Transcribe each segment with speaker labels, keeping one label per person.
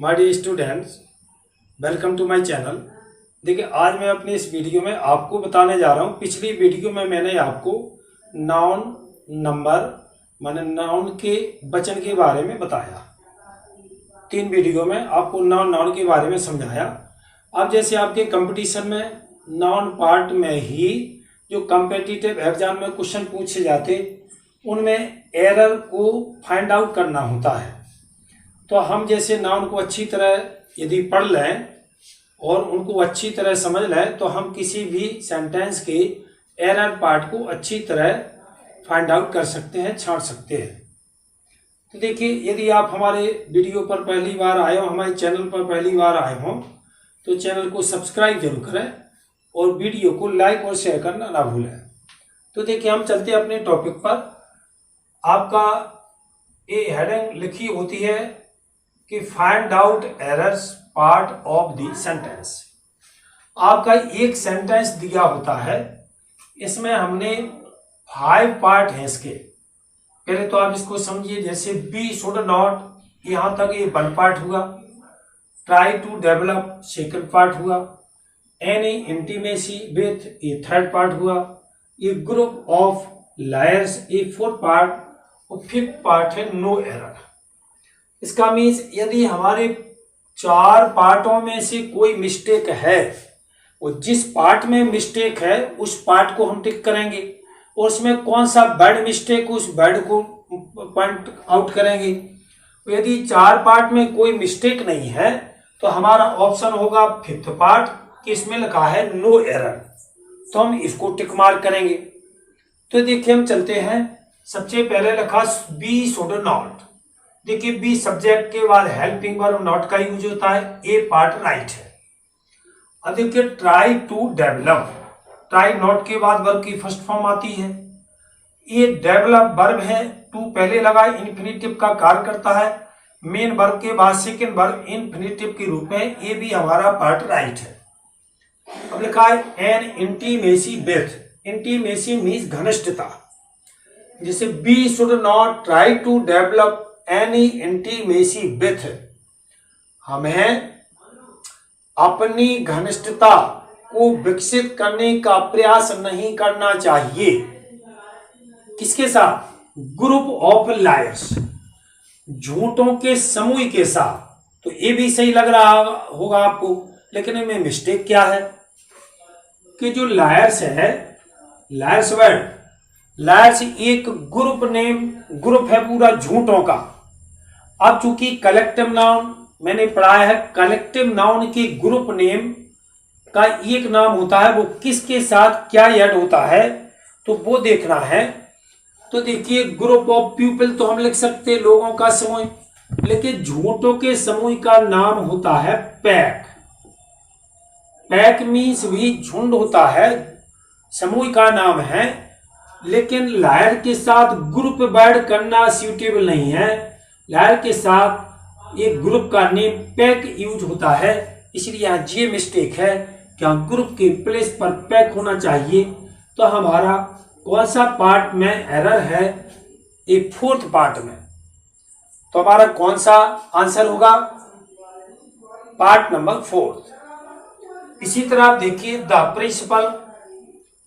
Speaker 1: My dear students, welcome to my channel. देखिए, आज मैं अपनी इस वीडियो में आपको बताने जा रहा हूँ। पिछली वीडियो में मैंने आपको नाउन नंबर माने नाउन के वचन के बारे में बताया। 3 वीडियो में आपको नाउन के बारे में समझाया। अब जैसे आपके कंपटीशन में नाउन पार्ट में ही जो कॉम्पिटिटिव एग्जाम में क्वेश्चन पूछे जाते, उनमें एरर को फाइंड आउट करना होता है। तो हम जैसे नाउन को अच्छी तरह यदि पढ़ लें और उनको अच्छी तरह समझ लें तो हम किसी भी सेंटेंस के एरर पार्ट को अच्छी तरह फाइंड आउट कर सकते हैं, छांट सकते हैं। तो देखिए, यदि आप हमारे वीडियो पर पहली बार आए हो, हमारे चैनल पर पहली बार आए हो, तो चैनल को सब्सक्राइब जरूर करें और वीडियो को लाइक और शेयर करना ना भूलें। तो देखिए, हम चलते हैं अपने टॉपिक पर। आपका ये हेडिंग लिखी होती है कि find out errors part of the sentence. आपका एक सेंटेंस दिया होता है, इसमें हमने 5 पार्ट हैं इसके। पहले तो आप इसको समझिए, जैसे बी शुड नॉट, यहां तक ये 1 पार्ट हुआ। Try to develop second part हुआ। एनी इंटीमेसी विथ ये 3rd पार्ट हुआ। ये ग्रुप ऑफ लायर्स ये 4th पार्ट और 5th पार्ट है नो एरर। इसका मीन्स यदि हमारे 4 पार्टों में से कोई मिस्टेक है और जिस पार्ट में मिस्टेक है उस पार्ट को हम टिक करेंगे और उसमें कौन सा वर्ड मिस्टेक उस वर्ड को पॉइंट आउट करेंगे। यदि 4 पार्ट में कोई मिस्टेक नहीं है तो हमारा ऑप्शन होगा 5th पार्ट कि इसमें लिखा है नो एरर, तो हम इसको टिक मार्क करेंगे। तो देखिए, हम चलते हैं। सबसे पहले लिखा बी शुड नॉट। देखिए, बी सब्जेक्ट के बाद हेल्पिंग वर्ब नॉट का यूज होता है, ए पार्ट राइट है। अब देखिए, try to develop, try not के बाद वर्ब की फर्स्ट फॉर्म आती है। ये डेवलप वर्ब है, टू पहले लगा, इन्फिनिटिव का कार्य करता है। मेन वर्ब के बाद सेकेंड वर्ब इन्फिनिटिव के रूप में, ये भी हमारा पार्ट राइट है। अब लिखा है an intimacy with, intimacy means घनिष्ठता। जैसे we should not try to develop any intimacy with, हमें अपनी घनिष्ठता को विकसित करने का प्रयास नहीं करना चाहिए। किसके साथ? ग्रुप ऑफ लायर्स, झूठों के समूह के साथ। तो ये भी सही लग रहा होगा आपको, लेकिन इनमें मिस्टेक क्या है कि जो लायर्स है, लायर्स वर्ड, लायर्स एक ग्रुप नेम, ग्रुप है पूरा झूठों का। अब चूंकि कलेक्टिव नाउन मैंने पढ़ाया है, कलेक्टिव नाउन के ग्रुप नेम का एक नाम होता है, वो किसके साथ क्या ऐड होता है तो वो देखना है। तो देखिए, ग्रुप ऑफ पीपल तो हम लिख सकते हैं लोगों का समूह, लेकिन झूठों के समूह का नाम होता है पैक। पैक मीन्स भी झुंड होता है, समूह का नाम है, लेकिन लायर के साथ ग्रुप वर्ड करना सूटेबल नहीं है। लायर के साथ एक ग्रुप का नेम पैक यूज होता है, इसलिए यहाँ ये मिस्टेक है कि हम ग्रुप के प्लेस पर पैक होना चाहिए। तो हमारा कौन सा पार्ट में एरर है? एक 4th पार्ट में। तो हमारा कौन सा आंसर होगा? Part number 4। इसी तरह आप देखिए, द प्रिंसिपल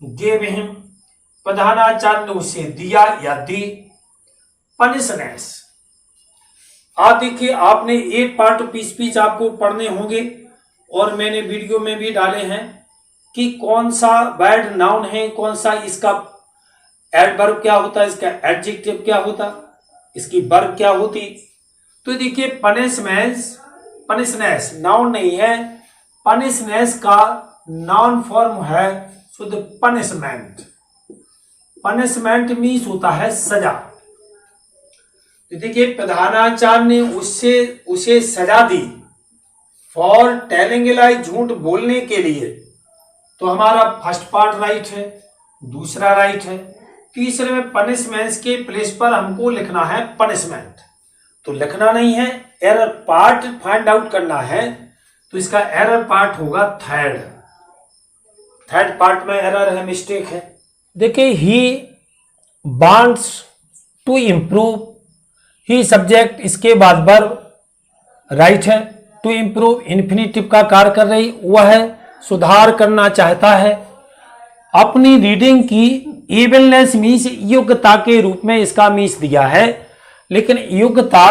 Speaker 1: गेव हिम, प्रधानाचार्य ने उसे दिया या दी पनिशमेंट। आप देखिए, आपने 8 पार्ट पीस आपको पढ़ने होंगे और मैंने वीडियो में भी डाले हैं कि कौन सा वर्ड नाउन है, कौन सा इसका एडवर्ब क्या होता है, इसका एडजेक्टिव क्या होता, इसकी वर्ब क्या होती। तो देखिए, पनिशनेस नाउन नहीं है, पनिशनेस का नाउन फॉर्म है शुद्ध पनिशमेंट। पनिशमेंट मीन्स होता है सजा। तो देखिए, प्रधानाचार्य ने उसे सजा दी फॉर टेलिंग ए लाई, झूठ बोलने के लिए। तो हमारा फर्स्ट पार्ट राइट है, दूसरा राइट है। तीसरे में पनिशमेंट के प्लेस पर हमको लिखना है पनिशमेंट, तो लिखना नहीं है, एरर पार्ट फाइंड आउट करना है। तो इसका एरर पार्ट होगा 3rd पार्ट में एरर है, मिस्टेक है। देखिए, he wants to improve, he subject, इसके बाद वर्ब राइट है। टू इम्प्रूव इन्फिनेटिव का कार्य कर रही, वह सुधार करना चाहता है। अपनी रीडिंग की एबलनेस मीन्स योग्यता के रूप में इसका मीन्स दिया है, लेकिन योग्यता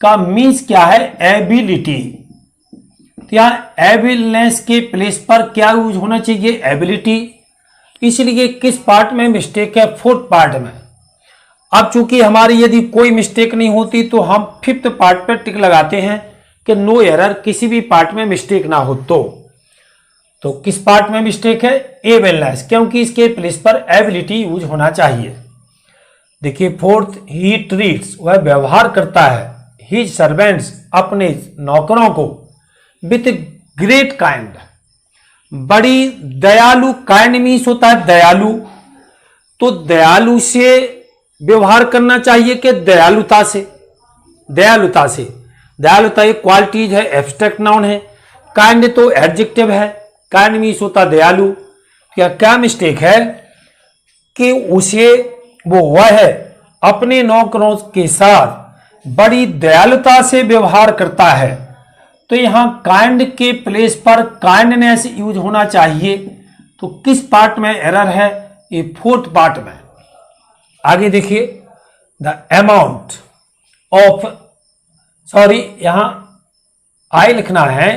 Speaker 1: का मीन्स क्या है? एबिलिटी। तो यहाँ एबलनेस के प्लेस पर क्या यूज होना चाहिए? एबिलिटी। इसलिए किस पार्ट में मिस्टेक है? फोर्थ पार्ट में। अब चूंकि हमारी यदि कोई मिस्टेक नहीं होती तो हम फिफ्थ पार्ट पर टिक लगाते हैं कि नो एरर, किसी भी पार्ट में मिस्टेक ना हो। तो किस पार्ट में मिस्टेक है? एबलनेस, क्योंकि इसके प्लेस पर एबिलिटी यूज होना चाहिए। देखिए फोर्थ, ही ट्रीट्स, वह व्यवहार करता है, हिज सर्वेंट्स, अपने नौकरों को, विथ ग्रेट काइंड, बड़ी दयालु। काइंड मीन्स होता है दयालु, तो दयालु से व्यवहार करना चाहिए कि दयालुता से? दयालुता से। दयालुता एक क्वालिटीज है, एब्स्ट्रैक्ट नाउन है। काइंड तो एडजेक्टिव है, काइंड मीन्स होता दयालु। क्या मिस्टेक है कि उसे वह अपने नौकरों के साथ बड़ी दयालुता से व्यवहार करता है। तो यहां काइंड के प्लेस पर काइंडनेस यूज होना चाहिए। तो किस पार्ट में एरर है? ये फोर्थ पार्ट में। आगे देखिए, द अमाउंट ऑफ, सॉरी यहां आई लिखना है,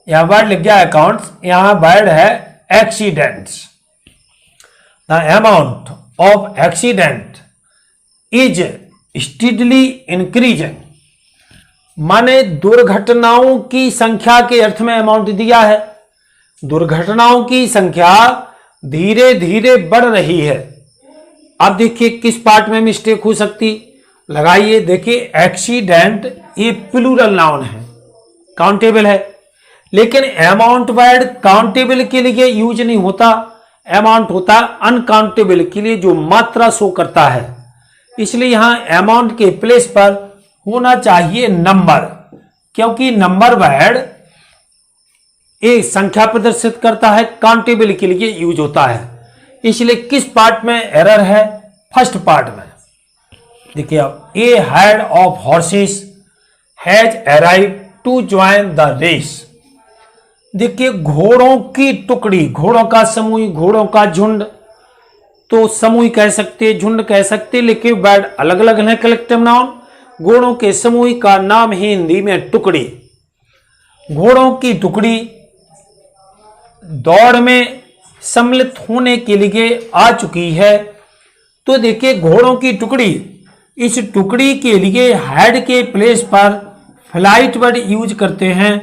Speaker 1: यहां वर्ड लिख गया अकाउंट्स, यहां वर्ड है accidents. The amount of accident is steadily increasing, माने दुर्घटनाओं की संख्या के अर्थ में अमाउंट दिया है। दुर्घटनाओं की संख्या धीरे धीरे बढ़ रही है। अब देखिए किस पार्ट में मिस्टेक हो सकती, लगाइए। देखिए एक्सीडेंट ये प्लूरल नाउन है, काउंटेबल है, लेकिन अमाउंट वर्ड काउंटेबल के लिए यूज नहीं होता। अमाउंट होता है अनकाउंटेबल के लिए, जो मात्रा शो करता है। इसलिए यहां अमाउंट के प्लेस पर होना चाहिए नंबर, क्योंकि नंबर वर्ड एक संख्या प्रदर्शित करता है, काउंटेबल के लिए यूज होता है। इसलिए किस पार्ट में एरर है? फर्स्ट पार्ट में। देखिए अब, a herd of horses has arrived to join the race. देखिए घोड़ों की टुकड़ी, घोड़ों का समूह, घोड़ों का झुंड, तो समूह कह सकते, झुंड कह सकते, लेकिन वर्ड अलग अलग है, कलेक्टिव नाउन। घोड़ों के समूह का नाम है हिंदी में टुकड़ी। घोड़ों की टुकड़ी दौड़ में सम्मिलित होने के लिए आ चुकी है। तो देखिए घोड़ों की टुकड़ी, इस टुकड़ी के लिए हेड के प्लेस पर फ्लाइट वर्ड यूज करते हैं।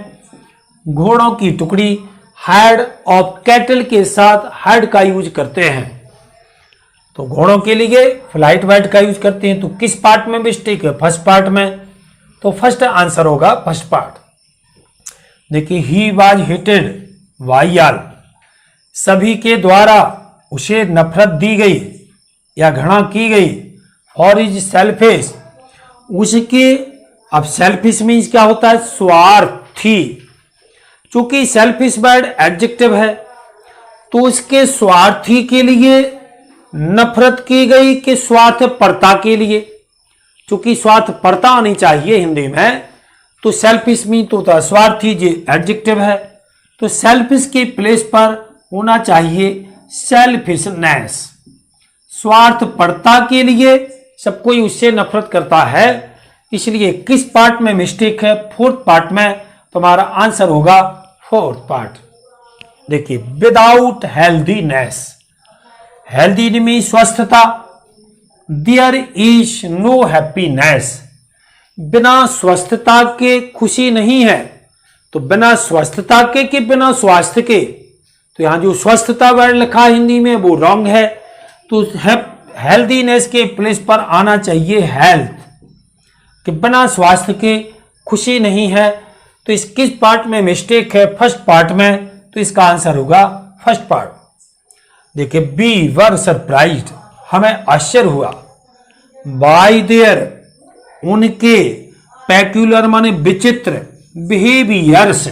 Speaker 1: घोड़ों की टुकड़ी हेड ऑफ कैटल के साथ हेड का यूज करते हैं। तो घोड़ों के लिए फ्लाइट वर्ड का यूज करते हैं। तो किस पार्ट में मिस्टेक है? फर्स्ट पार्ट में। तो फर्स्ट आंसर होगा फर्स्ट पार्ट। देखिए he was hated by all, सभी के द्वारा उसे नफरत दी गई या घृणा की गई। फॉर हिज सेल्फिश, उसके, अब सेल्फिश मीन्स क्या होता है? स्वार्थी। चूंकि सेल्फिश वर्ड एडजेक्टिव है, तो उसके स्वार्थी के लिए नफरत की गई कि स्वार्थपरता के लिए? चूंकि स्वार्थपरता आनी चाहिए हिंदी में, तो सेल्फिश मीन तो होता है स्वार्थी, जे एडजेक्टिव है। तो सेल्फिश के प्लेस पर होना चाहिए सेल्फिशनेस। स्वार्थपरता के लिए सब कोई उससे नफरत करता है। इसलिए किस पार्ट में मिस्टेक है? फोर्थ पार्ट में। तुम्हारा आंसर होगा फोर्थ पार्ट। देखिए विदाउट हेल्दीनेस, हेल्दी में स्वस्थता, देयर इज नो हैप्पीनेस, बिना स्वस्थता के खुशी नहीं है। तो बिना स्वस्थता के कि बिना स्वास्थ्य के? तो यहां जो स्वस्थता वर्ड लिखा हिंदी में वो रॉन्ग है। तो हेल्दीनेस के प्लेस पर आना चाहिए हेल्थ, कि बिना स्वास्थ्य के खुशी नहीं है। तो इस किस पार्ट में मिस्टेक है? फर्स्ट पार्ट में। तो इसका आंसर होगा फर्स्ट पार्ट। देखिए वी वर सरप्राइज्ड, हमें आश्चर्य हुआ, बाय देयर, उनके, पेक्यूलर माने विचित्र, बिहेवियर्स,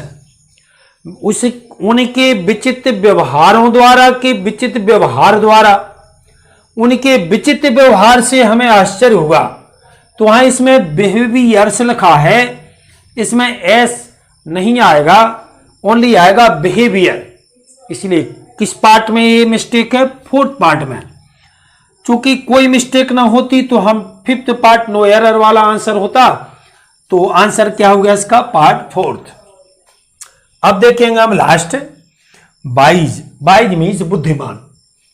Speaker 1: उस उनके विचित्र व्यवहारों द्वारा, के विचित्र व्यवहार द्वारा, उनके विचित्र व्यवहार से हमें आश्चर्य हुआ। तो वहां इसमें बिहेवियर्स लिखा है, इसमें एस नहीं आएगा, ओनली आएगा बिहेवियर। इसलिए किस पार्ट में ये मिस्टेक है? फोर्थ पार्ट में। चूंकि कोई मिस्टेक ना होती तो हम फिफ्थ पार्ट नो एरर वाला आंसर होता, तो आंसर क्या हो गया इसका? Part fourth. अब देखेंगे हम लास्ट, वाइज। वाइज मीन्स बुद्धिमान।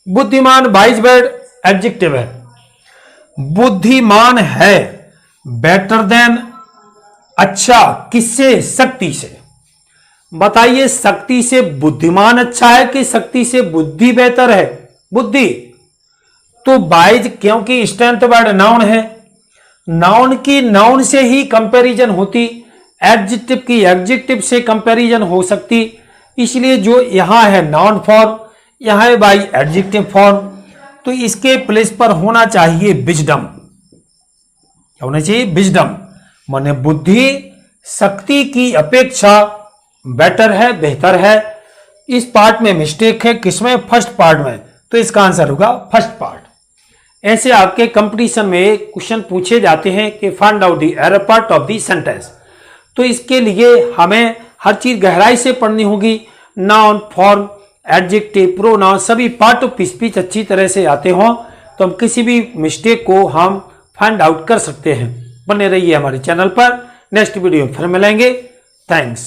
Speaker 1: बुद्धिमान वाइज वर्ड एडजेक्टिव है। बुद्धिमान है, बेटर देन, अच्छा, किससे? शक्ति से। बताइए, शक्ति से बुद्धिमान अच्छा है कि शक्ति से बुद्धि बेहतर है? बुद्धि। तो वाइज, क्योंकि स्ट्रेंथ वर्ड नाउन है, नाउन की नाउन से ही कंपैरिजन होती, एडजेक्टिव की एडजेक्टिव से कंपैरिजन हो सकती। इसलिए जो यहां है नाउन फॉर्म, यहां है बाई एडजेक्टिव फॉर्म, तो इसके प्लेस पर होना चाहिए विजडम। क्या होना चाहिए? विजडम। माने बुद्धि शक्ति की अपेक्षा बेटर है, बेहतर है। इस पार्ट में मिस्टेक है, किसमें? फर्स्ट पार्ट में, तो इसका आंसर होगा फर्स्ट पार्ट। ऐसे आपके कंपटीशन में क्वेश्चन पूछे जाते हैं कि find out the error part of the sentence. तो इसके लिए हमें हर चीज गहराई से पढ़नी होगी। नाउन, फॉर्म, एडजेक्टिव, प्रोनाउन, सभी पार्ट ऑफ स्पीच अच्छी तरह से आते हों तो हम किसी भी मिस्टेक को हम फाइंड आउट कर सकते हैं। बने रहिए हमारे चैनल पर। नेक्स्ट वीडियो में फिर मिलेंगे। थैंक्स।